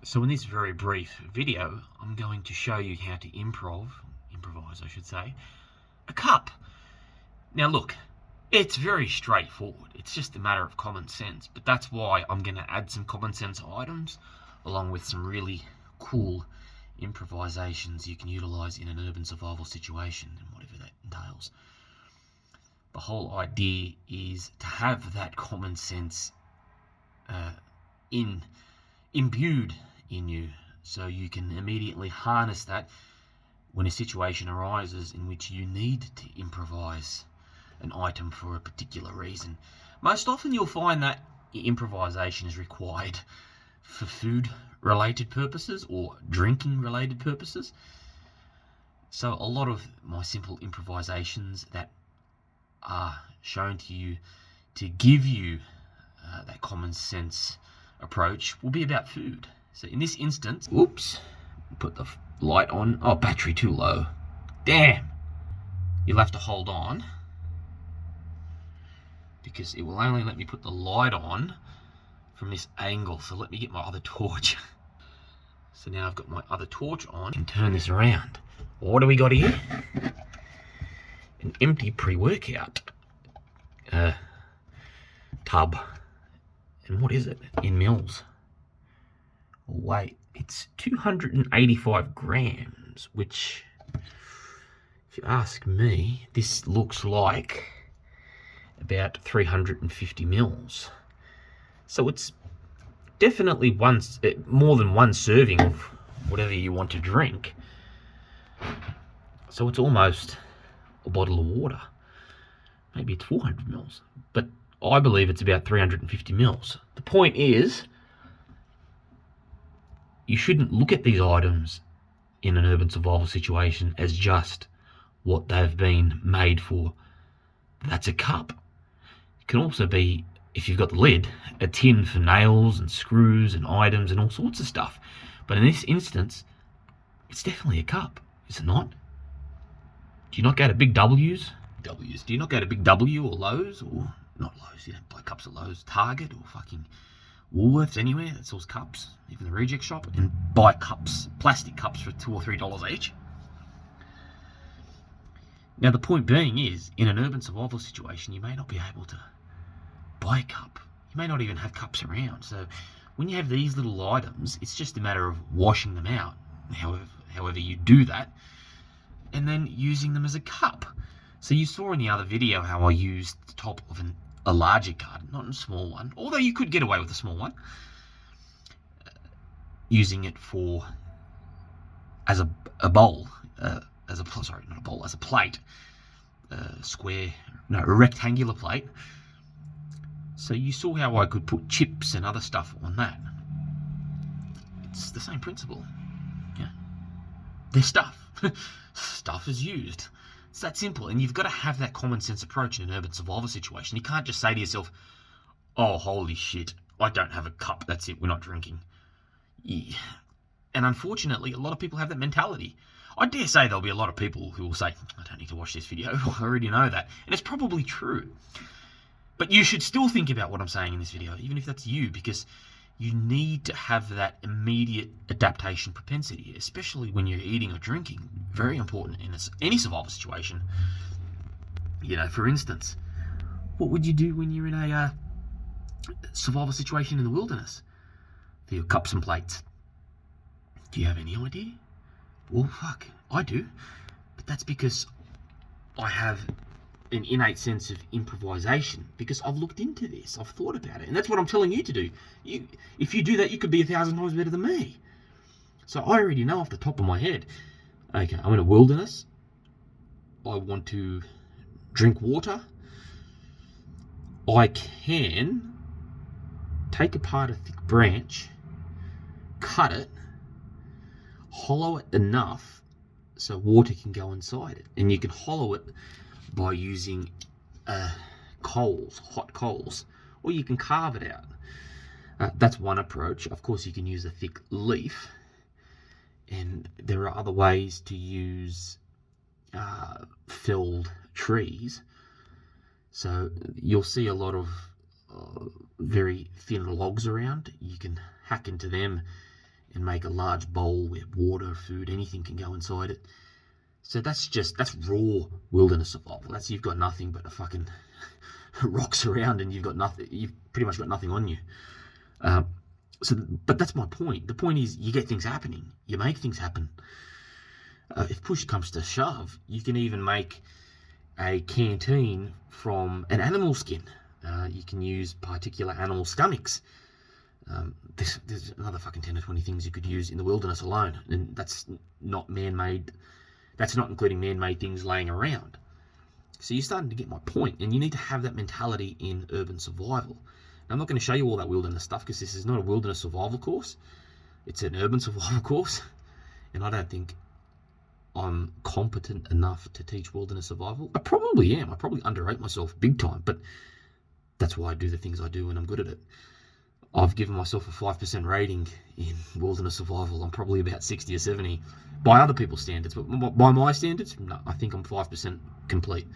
So in this very brief video, I'm going to show you how to improvise I should say, a cup. Now look, it's very straightforward. It's just a matter of common sense, but that's why I'm going to add some common sense items along with some really cool improvisations you can utilize in an urban survival situation and whatever that entails. The whole idea is to have that common sense imbued in you, so you can immediately harness that when a situation arises in which you need to improvise an item for a particular reason. Most often you'll find that improvisation is required for food related purposes or drinking related purposes. So a lot of my simple improvisations that are shown to you to give you that common sense approach will be about food. So in this instance, oops, put the light on. Oh, battery too low. Damn. You'll have to hold on because it will only let me put the light on from this angle. So let me get my other torch. So now I've got my other torch on and turn this around. What do we got here? An empty pre-workout tub. And what is it in mils? Wait, it's 285 grams, which, if you ask me, this looks like about 350 mils. So it's definitely more than one serving of whatever you want to drink. So it's almost a bottle of water. Maybe it's 400 mils, but I believe it's about 350 mils. The point is, you shouldn't look at these items in an urban survival situation as just what they've been made for. That's a cup. It can also be, if you've got the lid, a tin for nails and screws and items and all sorts of stuff. But in this instance, it's definitely a cup, is it not? Do you not go to Big W's? Do you not go to Big W or Lowe's, or not Lowe's, you don't buy cups at Lowe's, Target or fucking Woolworths, anywhere that sells cups, even the reject shop, and buy cups, plastic cups for $2 or $3 each? Now the point being is, in an urban survival situation, you may not be able to buy a cup. You may not even have cups around. So when you have these little items, it's just a matter of washing them out, however you do that, and then using them as a cup. So you saw in the other video how I used the top of a larger carton, not a small one, although you could get away with a small one, using it as a bowl, as a plate, a rectangular plate. So you saw how I could put chips and other stuff on that. It's the same principle. Yeah, they're stuff. Stuff is used. It's that simple, and you've got to have that common sense approach in an urban survival situation. You can't just say to yourself, oh, holy shit, I don't have a cup, that's it, we're not drinking. Yeah. And unfortunately, a lot of people have that mentality. I dare say there'll be a lot of people who will say, I don't need to watch this video, I already know that. And it's probably true. But you should still think about what I'm saying in this video, even if that's you, because you need to have that immediate adaptation propensity, especially when you're eating or drinking. Very important in any survival situation. You know, for instance, what would you do when you're in a survival situation in the wilderness for your cups and plates? Do you have any idea? Well, fuck, I do. But that's because I have an innate sense of improvisation, because I've looked into this, I've thought about it, and that's what I'm telling you to do. If you do that, you could be 1,000 times better than me. So I already know off the top of my head, okay, I'm in a wilderness, I want to drink water, I can take apart a thick branch, cut it, hollow it enough so water can go inside it, and you can hollow it by using hot coals, or you can carve it out. That's one approach. Of course, you can use a thick leaf, and there are other ways to use felled trees. So you'll see a lot of very thin logs around. You can hack into them and make a large bowl where water, food, anything can go inside it. So that's raw wilderness survival. That's you've got nothing but a fucking rocks around, and you've pretty much got nothing on you. But that's my point. The point is, you get things happening. You make things happen. If push comes to shove, you can even make a canteen from an animal skin. You can use particular animal stomachs. There's another fucking 10 or 20 things you could use in the wilderness alone, and that's not man-made. That's not including man-made things laying around. So you're starting to get my point, and you need to have that mentality in urban survival. Now, I'm not going to show you all that wilderness stuff because this is not a wilderness survival course. It's an urban survival course, and I don't think I'm competent enough to teach wilderness survival. I probably am. I probably underrate myself big time, but that's why I do the things I do, and I'm good at it. I've given myself a 5% rating in wilderness survival. I'm probably about 60 or 70 by other people's standards, but by my standards, no, I think I'm 5% complete.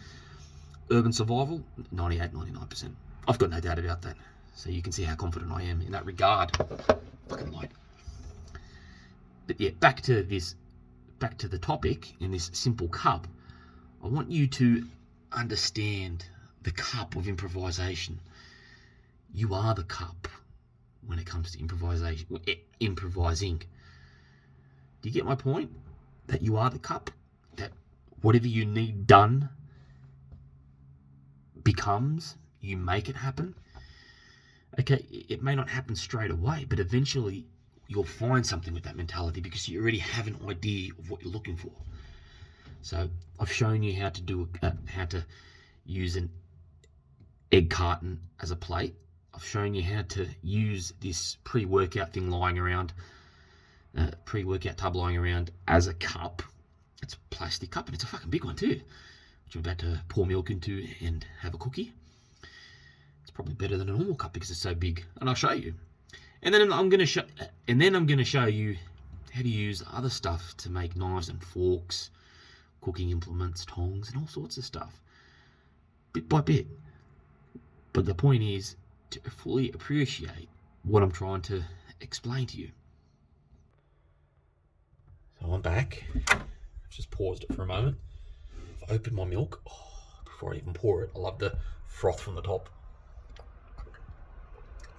Urban survival, 98, 99%. I've got no doubt about that. So you can see how confident I am in that regard. Fucking light. But yeah, back to the topic in this simple cup. I want you to understand the cup of improvisation. You are the cup when it comes to improvising. Do you get my point? That you are the cup, that whatever you need done becomes, you make it happen. Okay, it may not happen straight away, but eventually you'll find something with that mentality because you already have an idea of what you're looking for. So I've shown you how to use an egg carton as a plate. I've shown you how to use this pre-workout thing lying around, pre-workout tub lying around as a cup. It's a plastic cup, and it's a fucking big one too, which I'm about to pour milk into and have a cookie. It's probably better than a normal cup because it's so big, and I'll show you. And then I'm going to show you how to use other stuff to make knives and forks, cooking implements, tongs, and all sorts of stuff, bit by bit. But the point is to fully appreciate what I'm trying to explain to you. So I'm back. I've just paused it for a moment. I've opened my milk. Before I even pour it, I love the froth from the top.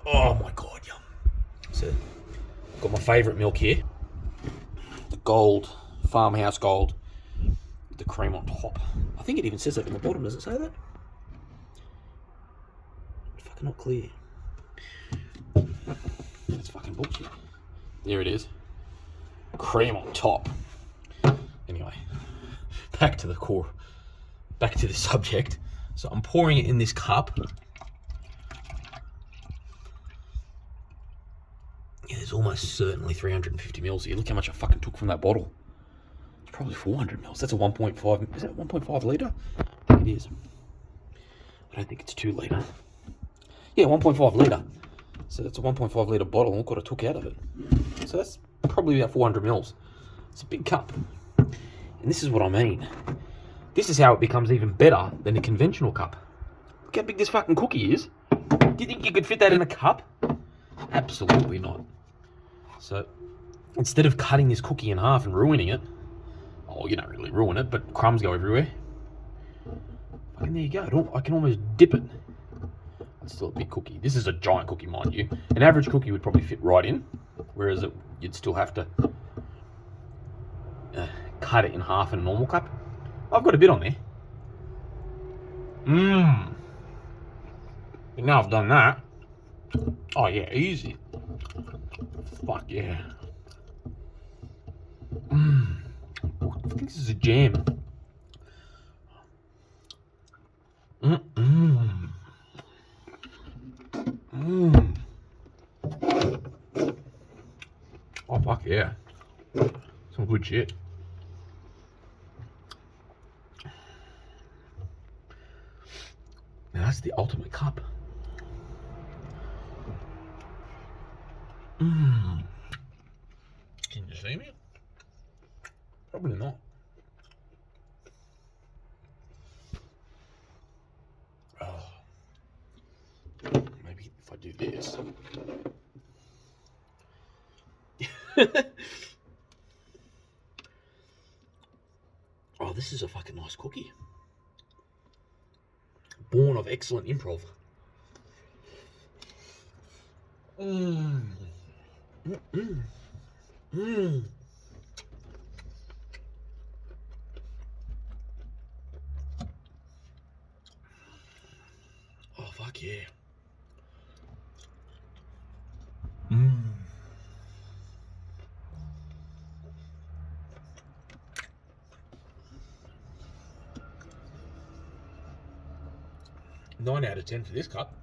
Oh my god, yum. So I've got my favourite milk here. The gold, farmhouse gold, with the cream on top. I think it even says that in the bottom. Does it say that? Fucking not clear. That's fucking bullshit. There it is. Cream on top. Anyway, back to the core. Back to the subject. So I'm pouring it in this cup. Yeah, there's almost certainly 350 mils here. Look how much I fucking took from that bottle. It's probably 400 mils. That's a 1.5. Is that 1.5 litre? I think it is. I don't think it's 2 litre. Yeah, 1.5 litre. So that's a 1.5 litre bottle, and look what I took out of it. So that's probably about 400 mils. It's a big cup. And this is what I mean. This is how it becomes even better than a conventional cup. Look how big this fucking cookie is. Do you think you could fit that in a cup? Absolutely not. So instead of cutting this cookie in half and ruining it, oh, you don't really ruin it, but crumbs go everywhere. Fucking there you go. I can almost dip it. It's still a big cookie. This is a giant cookie, mind you. An average cookie would probably fit right in, whereas you'd still have to cut it in half in a normal cup. I've got a bit on there. But now I've done that. Oh yeah, easy. Fuck yeah. I think this is a jam. Oh fuck yeah. Some good shit. Now that's the ultimate cup. Can you see me? Probably not. Oh. Maybe if I do this. Oh, this is a fucking nice cookie. Born of excellent improv. Mmm. Mmm. Mmm. Oh, fuck yeah. Mmm. Nine out of 10 for this cup.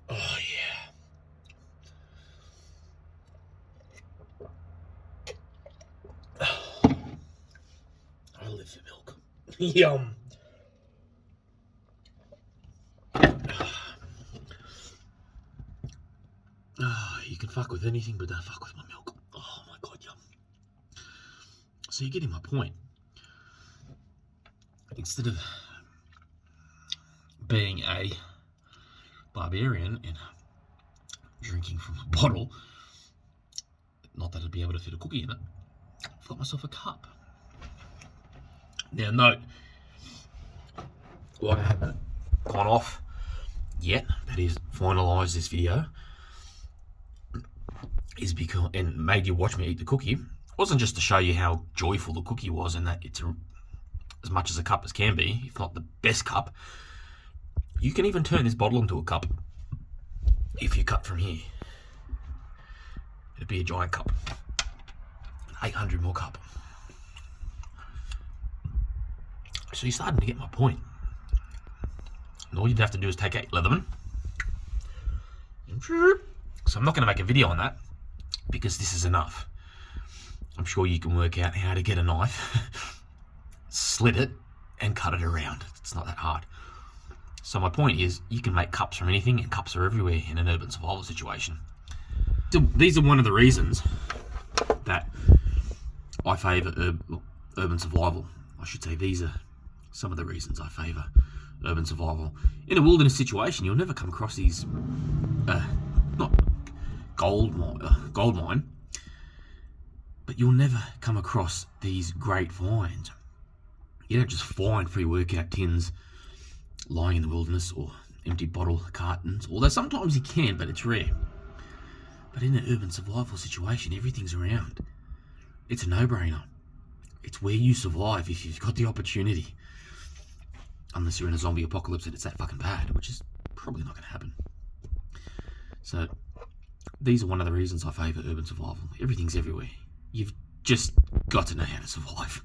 Oh yeah. I live for milk. Yum. You can fuck with anything, but don't fuck with my milk. Oh my god, yum. So you're getting my point. Instead of being a barbarian and drinking from a bottle, not that I'd be able to fit a cookie in it, I've got myself a cup. Now note, why I haven't gone off yet, that is finalised this video, is because, and made you watch me eat the cookie, wasn't just to show you how joyful the cookie was and that it's as much as a cup as can be, if not the best cup. You can even turn this bottle into a cup if you cut from here. It'd be a giant cup, an 800ml cup. So you're starting to get my point. And all you'd have to do is take 8 Leatherman. So I'm not going to make a video on that because this is enough. I'm sure you can work out how to get a knife, slit it, and cut it around. It's not that hard. So my point is, you can make cups from anything, and cups are everywhere in an urban survival situation. So these are one of the reasons that I favour urban survival. I should say these are some of the reasons I favour urban survival. In a wilderness situation, you'll never come across these, not gold mine, but you'll never come across these great finds. You don't just find free workout tins lying in the wilderness or empty bottle cartons, although sometimes you can, but it's rare. But in an urban survival situation, everything's around. It's a no-brainer. It's where you survive if you've got the opportunity. Unless you're in a zombie apocalypse and it's that fucking bad, which is probably not going to happen. So these are one of the reasons I favour urban survival. Everything's everywhere. You've just got to know how to survive.